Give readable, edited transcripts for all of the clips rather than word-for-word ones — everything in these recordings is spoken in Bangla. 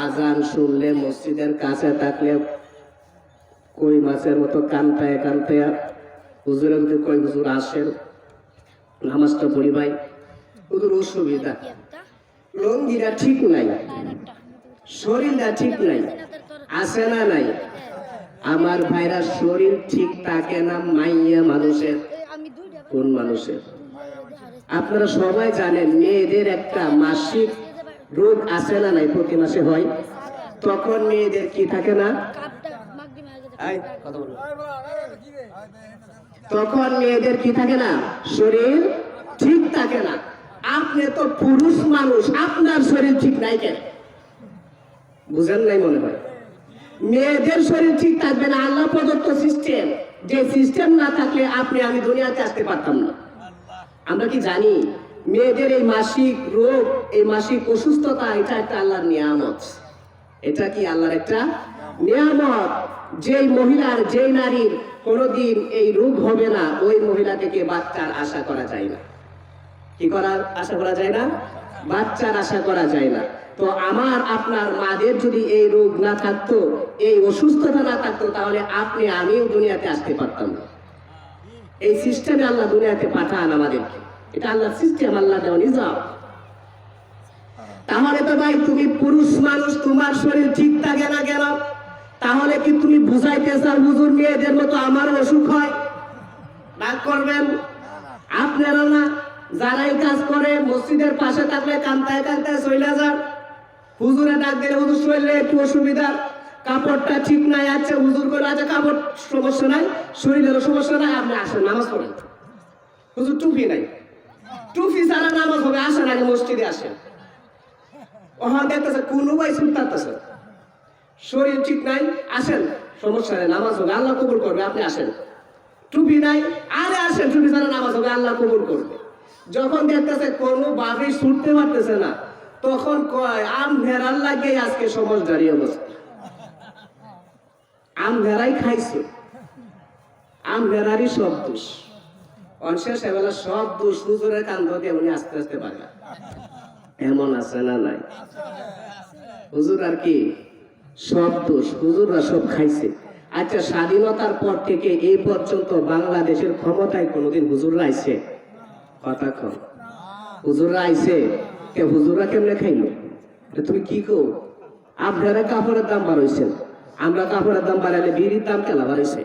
আজান শুনলে মসজিদের কাছে থাকলে কই মাছের মতো কান্তায় কান্তায় হুজুরের মধ্যে কই হুজুর আসেন নামাজটা পড়ি ভাই। হুজুর অসুবিধা, লঙ্গিটা ঠিক নাই, শরীরটা ঠিক নাই, আছে না নাই? আমার ভাইরা শরীর ঠিক থাকে না মাইয়া মানুষের। কোন মানুষের? আপনারা সবাই জানেন মেয়েদের একটা মাসিক রোগ আছে না নাই, প্রতি মাসে হয়। তখন মেয়েদের কি থাকে না, তখন মেয়েদের কি থাকে না, শরীর ঠিক থাকে না। আপনি তো পুরুষ মানুষ, আপনার শরীর ঠিক নাই কেন? বুঝেন নাই মনে হয়। মেয়েদের শরীর ঠিক থাকবে না, আল্লাহ প্রদত্ত সিস্টেম। যে সিস্টেম না থাকলে আপনি আমি দুনিয়াতে আসতে পারতাম না। আমরা কি জানি মেয়েদের এই মাসিক রোগ, এই মাসিক অসুস্থতা, এটা একটা আল্লাহর নিয়ামত। এটা কি আল্লাহর একটা নিয়ামত? যেই মহিলার, যেই নারীর কোনোদিন এই রোগ হবে না, ওই মহিলা থেকে বাচ্চার আশা করা যায় না। কি করার আশা করা যায় না? বাচ্চার আশা করা যায় না। তো আমার আপনার মাদের যদি এই রোগ না থাকতো, এই অসুস্থতা না থাকতো, তাহলে আপনি আমিও দুনিয়াতে আসতে পারতাম না। এই সিস্টেমে আল্লাহ দুনিয়াতে পাঠান আমাদেরকে, এটা আল্লাহর সিস্টেম, আল্লাহ দেওয়া নিজাম। তাহলে তো ভাই তুমি পুরুষ মানুষ, তোমার শরীর ঠিক থাকে না কেন? তাহলে কি তুমি বুঝাইতে চাও হুজুর মেয়েদের মতো আমার অসুখ হয়? রাগ করবেন আপনারা না। যারাই কাজ করে মসজিদের পাশে থাকলে কান্তায় কান্তায় চলে যান। হুজুরে ডাক দিলে হুজুর শরীরে একটু অসুবিধা, কাপড়টা ঠিক নাই, আছে হুজুর করে আছে কাপড় সমস্যা নাই, শরীরেরও সমস্যা নাই, আপনি আসেন নামাজ পড়েন। হুজুর টুপি নাই, টুপি ছাড়া নামাজ হবে, আসেন আগে মসজিদে আসেন। ওখানে দেখতেছে কোনো ভাই ছুটতেছে, শরীর ঠিক নাই, আসেন সমস্যা নেই, নামাজ হবে, আল্লাহ কবুল করবে, আপনি আসেন। টুপি নাই, আরে আসেন, টুপি ছাড়া নামাজ হবে, আল্লাহ কবুল করবে। যখন দেখতেছে কোনো ভাবে ছুটতে পারতেছে না, তখন কয় আম ভেড়ার লাগে আজকে সমঝদারি অবস্থা। আম ভেড়াই খাইছে, আম ভেড়ারই সব দোষ। অনশেষ এবেলা সব দোষ হুজুরের কান্দ দিয়ে উনি আস্তে আস্তে পারে। এমন আছে না নাই? হুজুর আর কি সব দোষ, হুজুররা সব খাইছে। আচ্ছা, স্বাধীনতার পর থেকে এই পর্যন্ত বাংলাদেশের ক্ষমতায় কোনোদিন হুজুররা আইছে? কথা কম। হুজুররা আইছে, হুজুররা কেমনে খাইলো? তুমি কি কো? আপনারা কাপড়ের দাম বাড়াইছেন, আমরা কাপড়ের দাম বাড়াইলে বিড়ির দাম কেলা বাড়াইছে?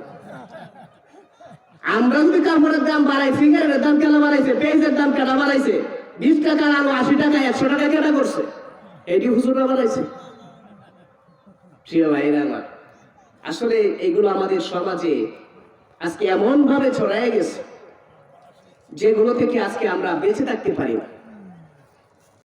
আমরা যদি কাপড়ের দাম বাড়াই, সিগারেটের দাম কেলা বাড়াইছে? পেঁয়াজের দাম কেনা বাড়াইছে? 20 টাকার আলু 80 টাকা 100 টাকা কেনা করছে? এটি হুজুররা বাড়াইছে? প্রিয় ভাইরা আমার, আসলে এগুলো আমাদের সমাজে আজকে এমন ভাবে ছড়ায় গেছে, যেগুলো থেকে আজকে আমরা বেঁচে থাকতে পারি না।